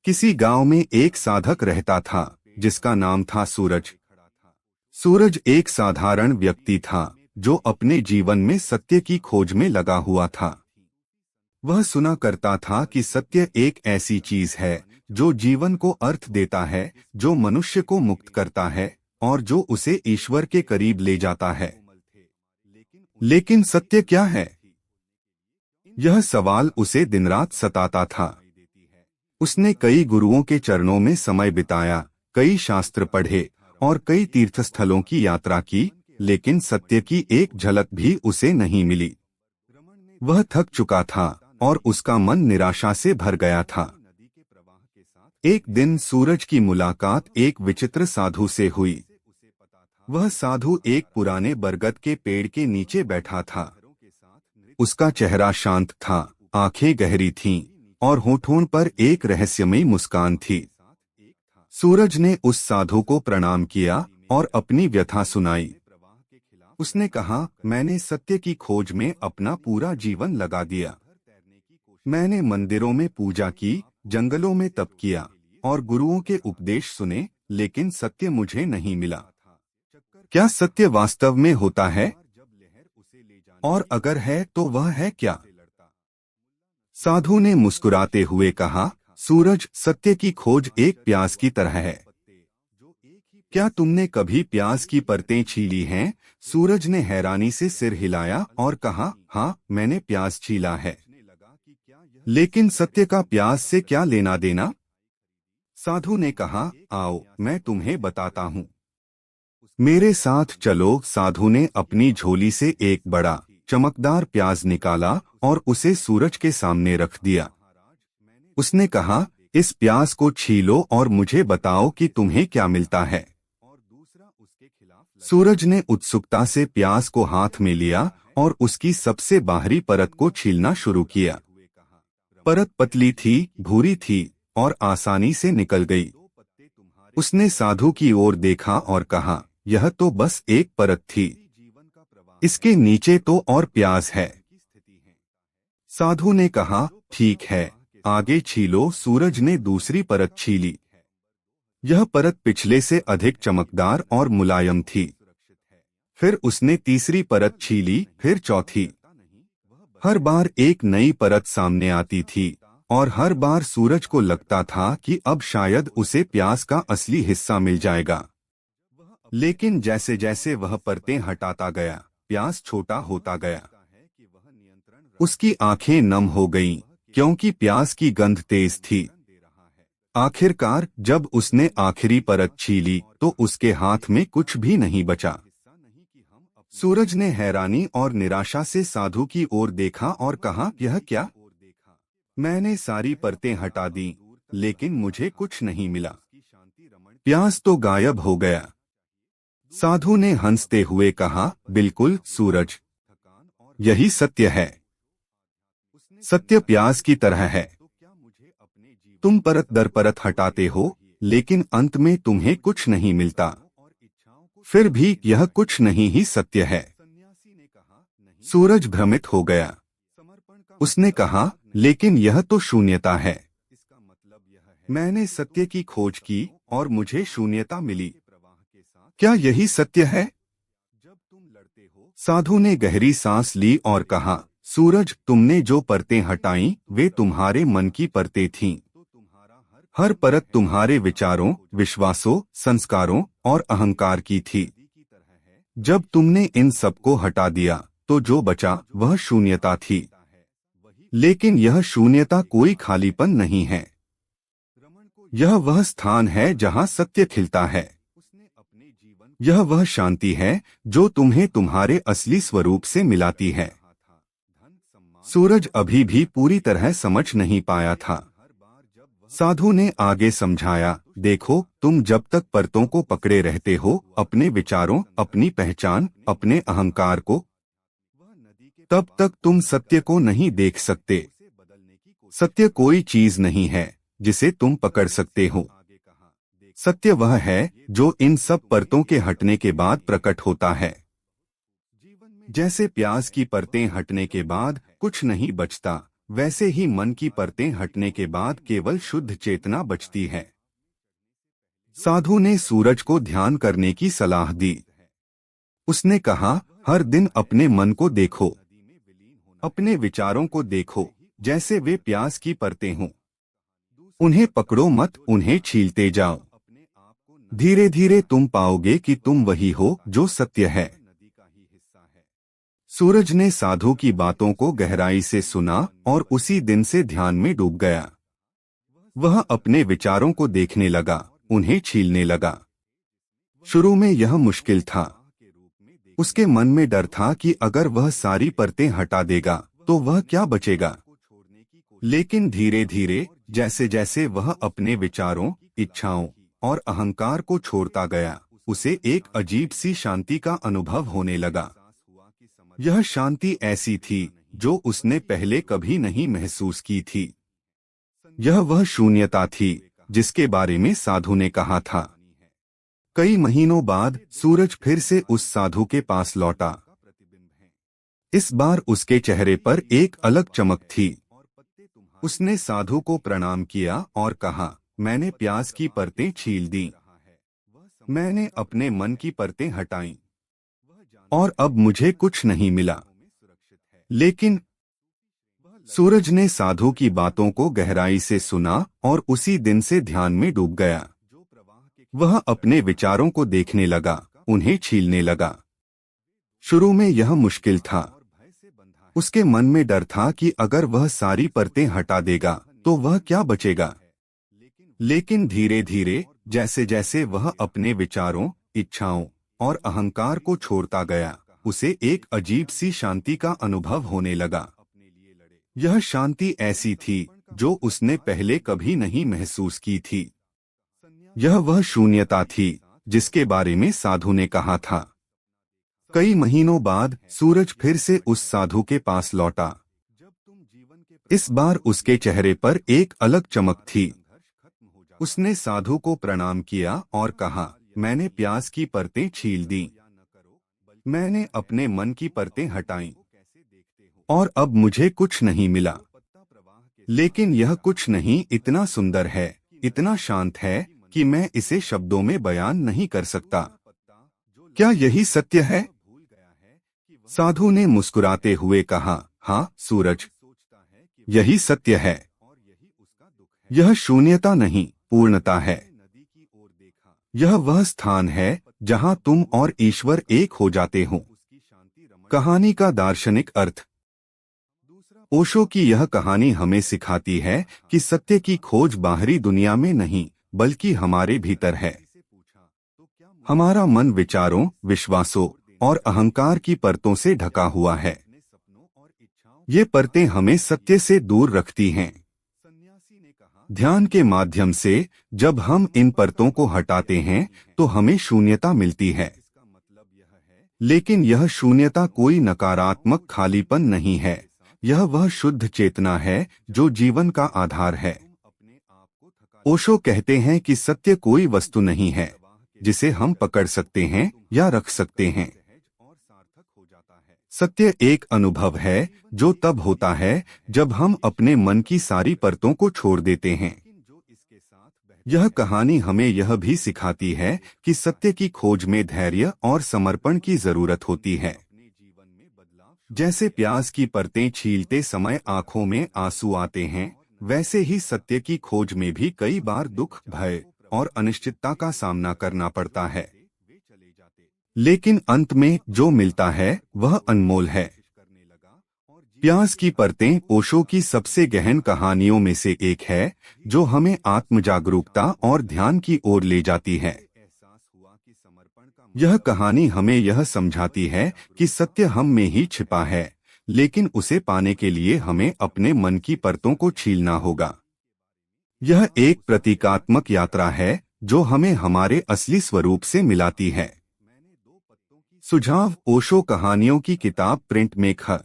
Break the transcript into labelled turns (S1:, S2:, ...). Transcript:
S1: किसी गांव में एक साधक रहता था जिसका नाम था सूरज। सूरज एक साधारण व्यक्ति था जो अपने जीवन में सत्य की खोज में लगा हुआ था। वह सुना करता था कि सत्य एक ऐसी चीज है जो जीवन को अर्थ देता है, जो मनुष्य को मुक्त करता है और जो उसे ईश्वर के करीब ले जाता है। लेकिन सत्य क्या है? यह सवाल उसे दिन रात सताता था। उसने कई गुरुओं के चरणों में समय बिताया, कई शास्त्र पढ़े और कई तीर्थस्थलों की यात्रा की, लेकिन सत्य की एक झलक भी उसे नहीं मिली। वह थक चुका था और उसका मन निराशा से भर गया था। एक दिन सूरज की मुलाकात एक विचित्र साधु से हुई। वह साधु एक पुराने बरगद के पेड़ के नीचे बैठा था। उसका चेहरा शांत था, आंखें गहरी थीं और होठों पर एक रहस्यमयी मुस्कान थी। सूरज ने उस साधु को प्रणाम किया और अपनी व्यथा सुनाई। उसने कहा, मैंने सत्य की खोज में अपना पूरा जीवन लगा दिया। मैंने मंदिरों में पूजा की, जंगलों में तप किया और गुरुओं के उपदेश सुने, लेकिन सत्य मुझे नहीं मिला। क्या सत्य वास्तव में होता है? और अगर है तो वह है क्या? साधु ने मुस्कुराते हुए कहा, सूरज, सत्य की खोज एक प्यास की तरह है। क्या तुमने कभी प्यास की परतें छीली हैं? सूरज ने हैरानी से सिर हिलाया और कहा, हाँ, मैंने प्यास छीला है। लेकिन सत्य का प्यास से क्या लेना देना? साधु ने कहा, आओ, मैं तुम्हें बताता हूँ। मेरे साथ चलो। साधु ने अपनी झोली से एक बड़ा चमकदार प्याज निकाला और उसे सूरज के सामने रख दिया। उसने कहा, इस प्याज को छीलो और मुझे बताओ कि तुम्हें क्या मिलता है। सूरज ने उत्सुकता से प्याज को हाथ में लिया और उसकी सबसे बाहरी परत को छीलना शुरू किया। परत पतली थी, भूरी थी और आसानी से निकल गई। उसने साधु की ओर देखा और कहा, यह तो बस एक परत थी, इसके नीचे तो और प्याज है। साधु ने कहा, ठीक है, आगे छीलो। सूरज ने दूसरी परत छीली। यह परत पिछले से अधिक चमकदार और मुलायम थी। फिर उसने तीसरी परत छीली, फिर चौथी। हर बार एक नई परत सामने आती थी और हर बार सूरज को लगता था कि अब शायद उसे प्याज का असली हिस्सा मिल जाएगा। लेकिन जैसे जैसे वह परतें हटाता गया, प्याज छोटा होता गया। उसकी आंखें नम हो गईं, क्योंकि प्याज की गंध तेज थी। आखिरकार जब उसने आखिरी परत छीली तो उसके हाथ में कुछ भी नहीं बचा। सूरज ने हैरानी और निराशा से साधु की ओर देखा और कहा, यह क्या? मैंने सारी परतें हटा दी, लेकिन मुझे कुछ नहीं मिला। प्याज तो गायब हो गया। साधु ने हंसते हुए कहा, बिल्कुल सूरज, यही सत्य है। सत्य प्याज की तरह है। तुम परत दर परत हटाते हो, लेकिन अंत में तुम्हें कुछ नहीं मिलता। फिर भी यह कुछ नहीं ही सत्य है। सूरज भ्रमित हो गया। उसने कहा, लेकिन यह तो शून्यता है। मैंने सत्य की खोज की और मुझे शून्यता मिली। क्या यही सत्य है? साधु ने गहरी सांस ली और कहा, सूरज, तुमने जो परतें हटाईं, वे तुम्हारे मन की परतें थीं। हर परत तुम्हारे विचारों, विश्वासों, संस्कारों और अहंकार की थी। जब तुमने इन सबको हटा दिया तो जो बचा वह शून्यता थी। लेकिन यह शून्यता कोई खालीपन नहीं है। यह वह स्थान है जहां सत्य खिलता है। यह वह शांति है जो तुम्हें तुम्हारे असली स्वरूप से मिलाती है। सूरज अभी भी पूरी तरह समझ नहीं पाया था। साधु ने आगे समझाया, देखो, तुम जब तक परतों को पकड़े रहते हो, अपने विचारों, अपनी पहचान, अपने अहंकार को, तब तक तुम सत्य को नहीं देख सकते। सत्य कोई चीज नहीं है जिसे तुम पकड़ सकते हो। सत्य वह है जो इन सब परतों के हटने के बाद प्रकट होता है। जैसे प्याज की परतें हटने के बाद कुछ नहीं बचता, वैसे ही मन की परतें हटने के बाद केवल शुद्ध चेतना बचती है। साधु ने सूरज को ध्यान करने की सलाह दी। उसने कहा, हर दिन अपने मन को देखो, अपने विचारों को देखो, जैसे वे प्यास की परतें हों। उन्हें पकड़ो मत, उन्हें छीलते जाओ। धीरे धीरे तुम पाओगे कि तुम वही हो जो सत्य है। सूरज ने साधु की बातों को गहराई से सुना और उसी दिन से ध्यान में डूब गया। वह अपने विचारों को देखने लगा, उन्हें छीलने लगा। शुरू में यह मुश्किल था। उसके मन में डर था कि अगर वह सारी परतें हटा देगा तो वह क्या बचेगा। लेकिन धीरे धीरे जैसे जैसे वह अपने विचारों, इच्छाओं और अहंकार को छोड़ता गया, उसे एक अजीब सी शांति का अनुभव होने लगा। यह शांति ऐसी थी जो उसने पहले कभी नहीं महसूस की थी। यह वह शून्यता थी जिसके बारे में साधु ने कहा था। कई महीनों बाद सूरज फिर से उस साधु के पास लौटा। इस बार उसके चेहरे पर एक अलग चमक थी। उसने साधु को प्रणाम किया और कहा, मैंने प्यास की परतें छील दी, मैंने अपने मन की परतें हटाईं, और अब मुझे कुछ नहीं मिला। लेकिन सूरज ने साधु की बातों को गहराई से सुना और उसी दिन से ध्यान में डूब गया। वह अपने विचारों को देखने लगा, उन्हें छीलने लगा। शुरू में यह मुश्किल था। उसके मन में डर था कि अगर वह सारी परतें हटा देगा तो वह क्या बचेगा। लेकिन धीरे धीरे जैसे जैसे वह अपने विचारों, इच्छाओं और अहंकार को छोड़ता गया, उसे एक अजीब सी शांति का अनुभव होने लगा। यह शांति ऐसी थी जो उसने पहले कभी नहीं महसूस की थी। यह वह शून्यता थी जिसके बारे में साधु ने कहा था। कई महीनों बाद सूरज फिर से उस साधु के पास लौटा। इस बार उसके चेहरे पर एक अलग चमक थी। उसने साधु को प्रणाम किया और कहा, मैंने प्यास की परतें छील दी, मैंने अपने मन की परतें हटाईं, और अब मुझे कुछ नहीं मिला। लेकिन यह कुछ नहीं इतना सुंदर है, इतना शांत है कि मैं इसे शब्दों में बयान नहीं कर सकता। क्या यही सत्य है? साधु ने मुस्कुराते हुए कहा, हाँ सूरज, यही सत्य है। यह शून्यता नहीं, पूर्णता है। यह वह स्थान है जहां तुम और ईश्वर एक हो जाते हो। कहानी का दार्शनिक अर्थ। ओशो की यह कहानी हमें सिखाती है कि सत्य की खोज बाहरी दुनिया में नहीं बल्कि हमारे भीतर है। हमारा मन विचारों, विश्वासों और अहंकार की परतों से ढका हुआ है। ये परतें हमें सत्य से दूर रखती हैं। ध्यान के माध्यम से जब हम इन परतों को हटाते हैं तो हमें शून्यता मिलती है। लेकिन यह शून्यता कोई नकारात्मक खालीपन नहीं है। यह वह शुद्ध चेतना है जो जीवन का आधार है। ओशो कहते हैं कि सत्य कोई वस्तु नहीं है जिसे हम पकड़ सकते हैं या रख सकते हैं। सत्य एक अनुभव है जो तब होता है जब हम अपने मन की सारी परतों को छोड़ देते हैं। यह कहानी हमें यह भी सिखाती है कि सत्य की खोज में धैर्य और समर्पण की जरूरत होती है। जैसे प्यास की परतें छीलते समय आंखों में आंसू आते हैं, वैसे ही सत्य की खोज में भी कई बार दुख, भय और अनिश्चितता का सामना करना पड़ता है। लेकिन अंत में जो मिलता है वह अनमोल है। प्यास की परतें ओशो की सबसे गहन कहानियों में से एक है जो हमें आत्म जागरूकता और ध्यान की ओर ले जाती है। यह कहानी हमें यह समझाती है कि सत्य हम में ही छिपा है, लेकिन उसे पाने के लिए हमें अपने मन की परतों को छीलना होगा। यह एक प्रतीकात्मक यात्रा है जो हमें हमारे असली स्वरूप से मिलाती है। सुझाव: ओशो कहानियों की किताब प्रिंट में ख